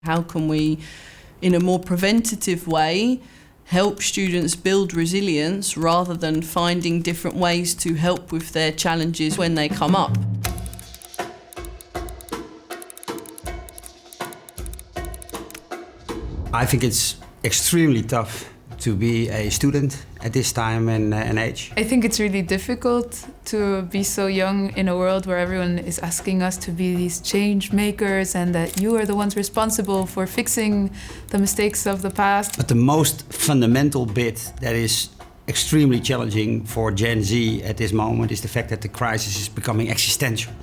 How can we, in a more preventative way, help students build resilience rather than finding different ways to help with their challenges when they come up? I think it's extremely tough to be a student at this time and age. I think it's really difficult to be so young in a world where everyone is asking us to be these change makers and that you are the ones responsible for fixing the mistakes of the past. But the most fundamental bit that is extremely challenging for Gen Z at this moment is the fact that the crisis is becoming existential.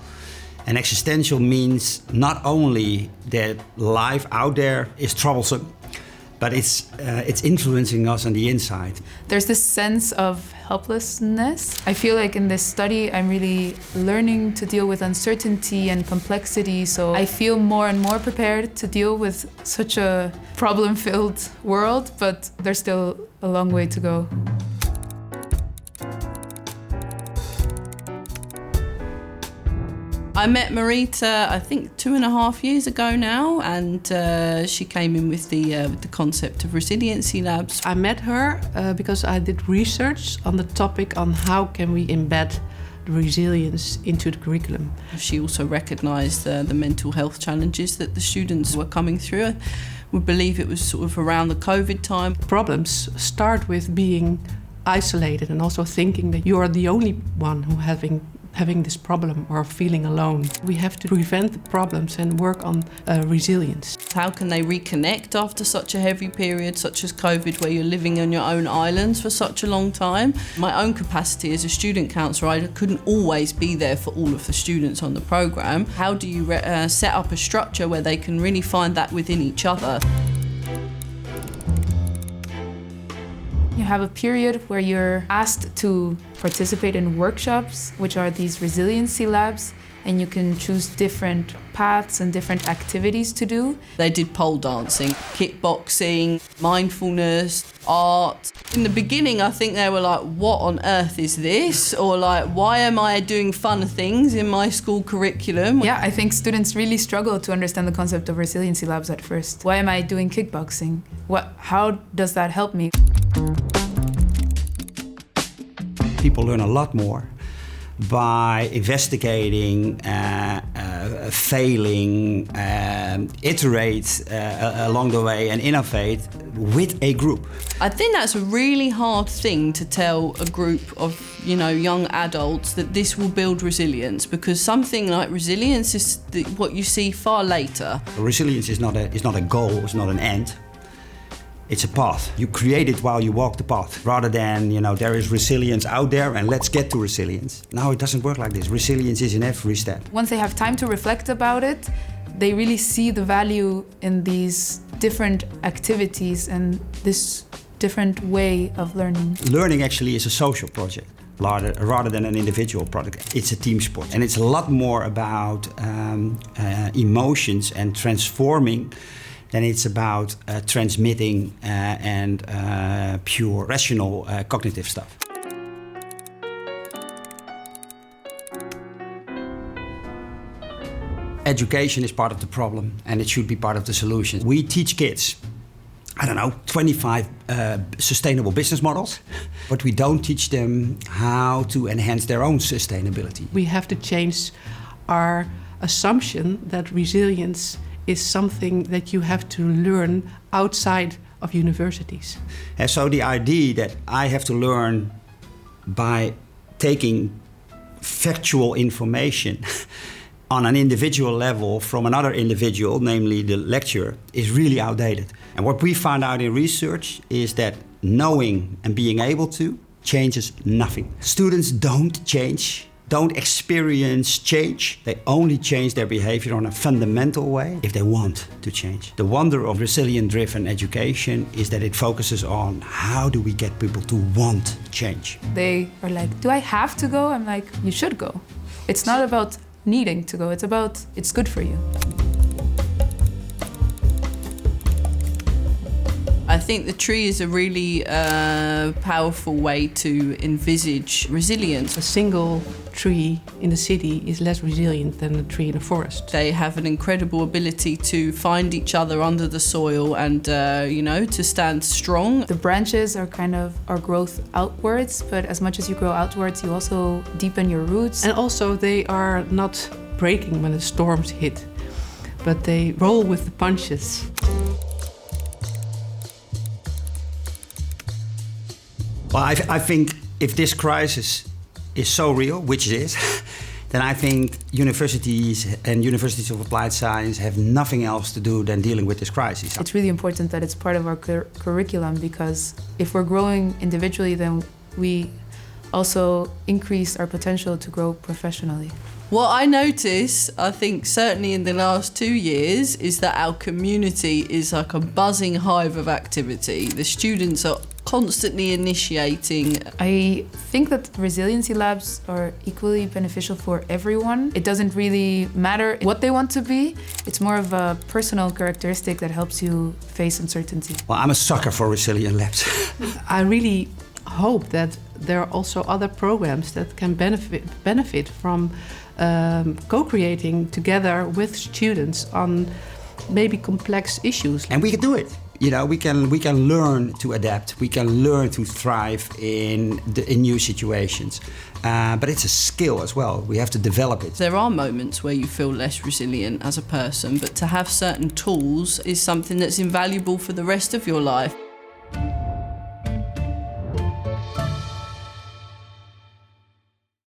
And existential means not only that life out there is troublesome, but it's influencing us on the inside. There's this sense of helplessness. I feel like in this study, I'm really learning to deal with uncertainty and complexity. So I feel more and more prepared to deal with such a problem-filled world, but there's still a long way to go. I met Marita, I think 2.5 years ago now, and she came in with the concept of Resiliency Labs. I met her because I did research on the topic on how can we embed resilience into the curriculum. She also recognised the mental health challenges that the students were coming through. We believe it was sort of around the COVID time. Problems start with being isolated and also thinking that you are the only one who having this problem or feeling alone. We have to prevent the problems and work on resilience. How can they reconnect after such a heavy period such as COVID, where you're living on your own islands for such a long time? My own capacity as a student counsellor, I couldn't always be there for all of the students on the programme. How do you set up a structure where they can really find that within each other? You have a period where you're asked to participate in workshops, which are these resiliency labs, and you can choose different paths and different activities to do. They did pole dancing, kickboxing, mindfulness, art. In the beginning, I think they were like, what on earth is this? Or like, why am I doing fun things in my school curriculum? Yeah, I think students really struggle to understand the concept of resiliency labs at first. Why am I doing kickboxing? How does that help me? People learn a lot more by investigating, failing, iterate along the way and innovate with a group. I think that's a really hard thing to tell a group of young adults that this will build resilience, because something like resilience is what you see far later. Resilience is not a goal, it's not an end. It's a path. You create it while you walk the path, rather than, there is resilience out there and let's get to resilience. No, it doesn't work like this. Resilience is in every step. Once they have time to reflect about it, they really see the value in these different activities and this different way of learning. Learning actually is a social project rather than an individual project. It's a team sport, and it's a lot more about emotions and transforming than it's about transmitting and pure rational cognitive stuff. Education is part of the problem, and it should be part of the solution. We teach kids, 25 sustainable business models, but we don't teach them how to enhance their own sustainability. We have to change our assumption that resilience is something that you have to learn outside of universities. And so the idea that I have to learn by taking factual information on an individual level from another individual, namely the lecturer, is really outdated. And what we found out in research is that knowing and being able to changes nothing. Students don't experience change. They only change their behavior on a fundamental way if they want to change. The wonder of resilient-driven education is that it focuses on how do we get people to want change. They are like, do I have to go? I'm like, you should go. It's not about needing to go, it's about it's good for you. I think the tree is a really powerful way to envisage resilience. A single tree in the city is less resilient than a tree in a forest. They have an incredible ability to find each other under the soil and, to stand strong. The branches are kind of our growth outwards, but as much as you grow outwards, you also deepen your roots. And also they are not breaking when the storms hit, but they roll with the punches. Well, I think if this crisis is so real, which it is, then I think universities and universities of applied science have nothing else to do than dealing with this crisis. It's really important that it's part of our curriculum, because if we're growing individually, then we also increase our potential to grow professionally. What I notice, I think certainly in the last 2 years, is that our community is like a buzzing hive of activity. The students are constantly initiating. I think that Resiliency Labs are equally beneficial for everyone. It doesn't really matter what they want to be. It's more of a personal characteristic that helps you face uncertainty. Well, I'm a sucker for Resilience Labs. I really hope that there are also other programs that can benefit from co-creating together with students on maybe complex issues. And we can do it. We can learn to adapt. We can learn to thrive in new situations. But it's a skill as well. We have to develop it. There are moments where you feel less resilient as a person, but to have certain tools is something that's invaluable for the rest of your life.